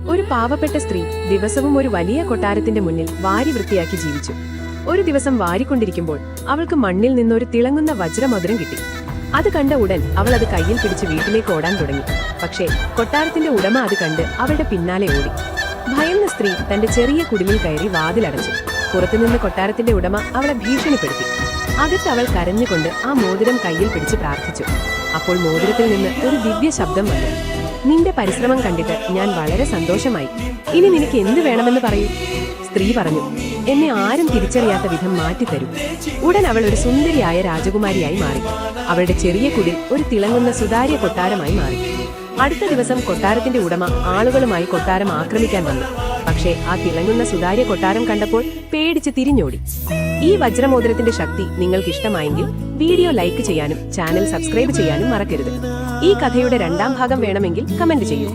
ഒരു പാവപ്പെട്ട സ്ത്രീ ദിവസവും ഒരു വലിയ കൊട്ടാരത്തിന്റെ മുന്നിൽ വാരി വൃത്തിയാക്കി ജീവിച്ചു. ഒരു ദിവസം വാരിക്കൊണ്ടിരിക്കുമ്പോൾ അവൾക്ക് മണ്ണിൽ നിന്നൊരു തിളങ്ങുന്ന വജ്രമധുരം കിട്ടി. അത് കണ്ട ഉടൻ അവൾ അത് കയ്യിൽ പിടിച്ച് വീട്ടിലേക്ക് ഓടാൻ തുടങ്ങി. പക്ഷേ കൊട്ടാരത്തിന്റെ ഉടമ അത് കണ്ട് അവളുടെ പിന്നാലെ ഓടി. ഭയന്ന സ്ത്രീ തന്റെ ചെറിയ കുടിലിൽ കയറി വാതിലടച്ചു. പുറത്തുനിന്ന് കൊട്ടാരത്തിന്റെ ഉടമ അവളെ ഭീഷണിപ്പെടുത്തി. അകത്ത് അവൾ കരഞ്ഞുകൊണ്ട് ആ മോതിരം കയ്യിൽ പിടിച്ച് പ്രാർത്ഥിച്ചു. അപ്പോൾ മോതിരത്തിൽ നിന്ന് ഒരു ദിവ്യ ശബ്ദം വന്നു. നിന്റെ പരിശ്രമം കണ്ടിട്ട് ഞാൻ വളരെ സന്തോഷമായി. ഇനി നിനക്ക് എന്ത് വേണമെന്ന് പറയൂ. സ്ത്രീ പറഞ്ഞു, എന്നെ ആരും തിരിച്ചറിയാത്ത വിധം മാറ്റിത്തരൂ. ഉടൻ അവൾ ഒരു സുന്ദരിയായ രാജകുമാരിയായി മാറി. അവളുടെ ചെറിയ കുടിൽ ഒരു തിളങ്ങുന്ന സുതാര്യ കൊട്ടാരമായി മാറി. അടുത്ത ദിവസം കൊട്ടാരത്തിന്റെ ഉടമ ആളുകളുമായി കൊട്ടാരം ആക്രമിക്കാൻ വന്നു. പക്ഷേ ആ തിളങ്ങുന്ന സുതാര്യ കൊട്ടാരം കണ്ടപ്പോൾ പേടിച്ച് തിരിഞ്ഞോടി. ഈ വജ്രമോതിരത്തിന്റെ ശക്തി നിങ്ങൾക്ക് ഇഷ്ടമായെങ്കിൽ വീഡിയോ ലൈക്ക് ചെയ്യാനും ചാനൽ സബ്സ്ക്രൈബ് ചെയ്യാനും മറക്കരുത്. ഈ കഥയുടെ രണ്ടാം ഭാഗം വേണമെങ്കിൽ കമന്റ് ചെയ്യൂ.